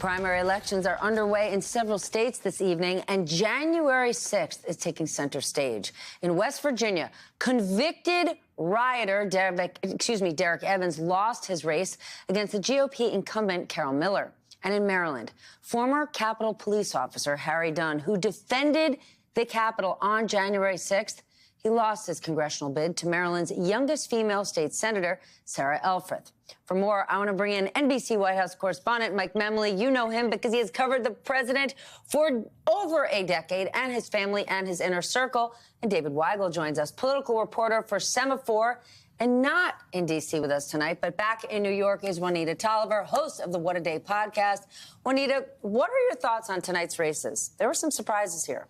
Primary elections are underway in several states this evening, and January 6th is taking center stage. In West Virginia, convicted rioter Derek Evans lost his race against the GOP incumbent Carol Miller. And in Maryland, former Capitol Police officer Harry Dunn, who defended the Capitol on January 6th, he lost his congressional bid to Maryland's youngest female state senator, Sarah Elfreth. For more, I want to bring in NBC White House correspondent Mike Memoli. You know him because he has covered the president for over a decade, and his family and his inner circle. And David Weigel joins us, political reporter for Semaphore, and not in D.C. with us tonight, but back in New York is Juanita Tolliver, host of the What a Day podcast. Juanita, what are your thoughts on tonight's races? There were some surprises here.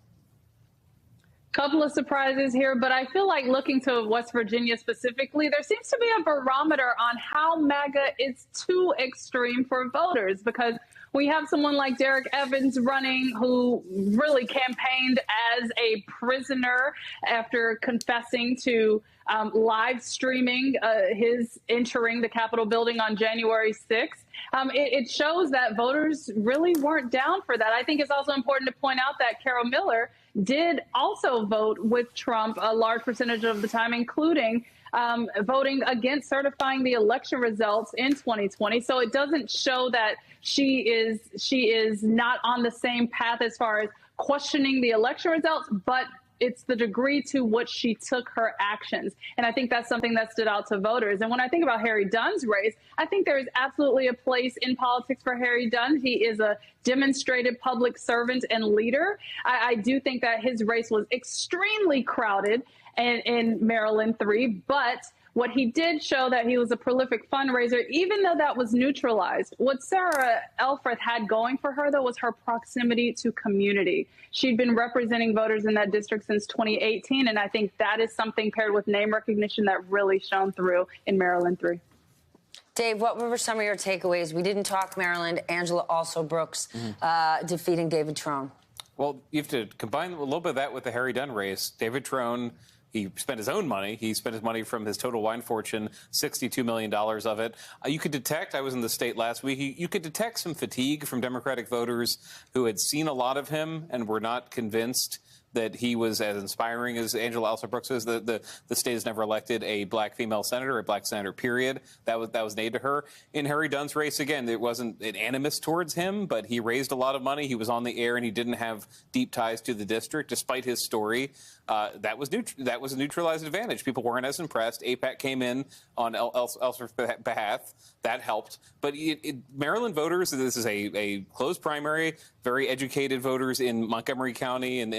Couple of surprises here, but I feel like looking to West Virginia specifically, there seems to be a barometer on how MAGA is too extreme for voters, because we have someone like Derek Evans running, who really campaigned as a prisoner after confessing to live streaming his entering the Capitol building on January 6th. It shows that voters really weren't down for that. I think it's also important to point out that Carol Miller did also vote with Trump a large percentage of the time, including voting against certifying the election results in 2020. So it doesn't show that she is not on the same path as far as questioning the election results, but it's the degree to which she took her actions. And I think that's something that stood out to voters. And when I think about Harry Dunn's race, I think there is absolutely a place in politics for Harry Dunn. He is a demonstrated public servant and leader. I do think that his race was extremely crowded in Maryland 3, but what he did show that he was a prolific fundraiser, even though that was neutralized. What Sarah Elfreth had going for her, though, was her proximity to community. She'd been representing voters in that district since 2018, and I think that is something paired with name recognition that really shone through in Maryland 3. Dave, what were some of your takeaways? We didn't talk Maryland. Angela Alsobrooks defeating David Trone. Well, you have to combine a little bit of that with the Harry Dunn race. David Trone, he spent his own money. He spent his money from his total wine fortune, $62 million of it. You could detect, I was in the state last week, you could detect some fatigue from Democratic voters who had seen a lot of him and were not convinced that he was as inspiring as Angela Alsobrooks is. The state has never elected a black female senator, a black senator, period. That was named to her. In Harry Dunn's race, again, it wasn't an animus towards him, but he raised a lot of money. He was on the air, and he didn't have deep ties to the district, despite his story. That was a neutralized advantage. People weren't as impressed. AIPAC came in on Alsobrooks' behalf. That helped. But Maryland voters, this is a closed primary, very educated voters in Montgomery County and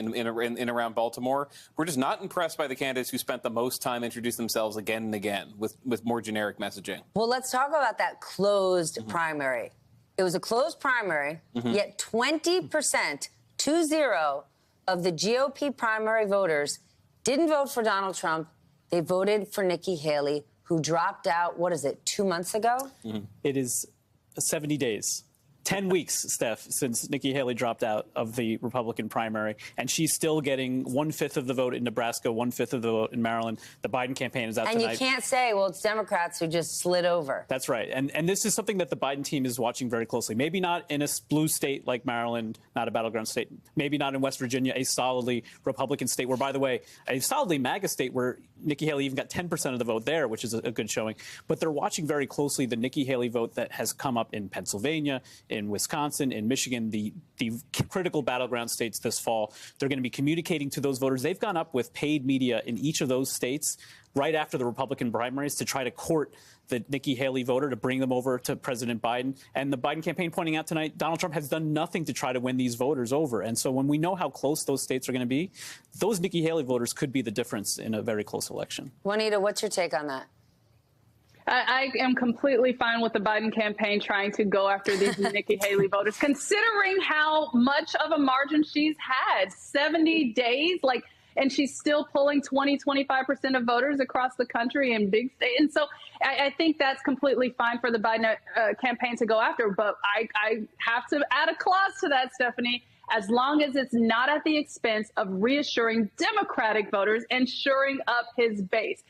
in around Baltimore. We're just not impressed by the candidates who spent the most time introducing themselves again and again with more generic messaging. Well, let's talk about that closed primary. It was a closed primary, yet 20%, 20, of the GOP primary voters didn't vote for Donald Trump. They voted for Nikki Haley, who dropped out, 2 months ago? It is 70 days. 10 weeks, Steph, since Nikki Haley dropped out of the Republican primary, and she's still getting 1/5 of the vote in Nebraska, 1/5 of the vote in Maryland. The Biden campaign is out tonight. And you can't say, well, it's Democrats who just slid over. That's right. And this is something that the Biden team is watching very closely. Maybe not in a blue state like Maryland, not a battleground state. Maybe not in West Virginia, a solidly Republican state, where, by the way, a solidly MAGA state where Nikki Haley even got 10% of the vote there, which is a good showing. But they're watching very closely the Nikki Haley vote that has come up in Pennsylvania, in Wisconsin, in Michigan, the critical battleground states this fall. They're going to be communicating to those voters. They've gone up with paid media in each of those states right after the Republican primaries to try to court the Nikki Haley voter, to bring them over to President Biden. And the Biden campaign pointing out tonight, Donald Trump has done nothing to try to win these voters over. And so when we know how close those states are going to be, those Nikki Haley voters could be the difference in a very close election. Juanita, what's your take on that? I am completely fine with the Biden campaign trying to go after these Nikki Haley voters, considering how much of a margin she's had. 70 days, and she's still pulling 20-25% of voters across the country in big states. And so I think that's completely fine for the Biden campaign to go after. But I have to add a clause to that, Stephanie, as long as it's not at the expense of reassuring Democratic voters and shoring up his base.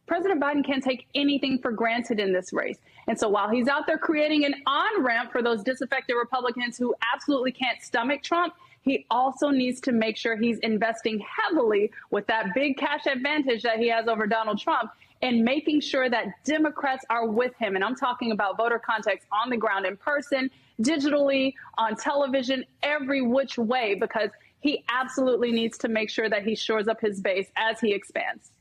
President Biden can't take anything for granted in this race. And so while he's out there creating an on-ramp for those disaffected Republicans who absolutely can't stomach Trump, he also needs to make sure he's investing heavily with that big cash advantage that he has over Donald Trump and making sure that Democrats are with him. And I'm talking about voter contacts on the ground, in person, digitally, on television, every which way, because he absolutely needs to make sure that he shores up his base as he expands.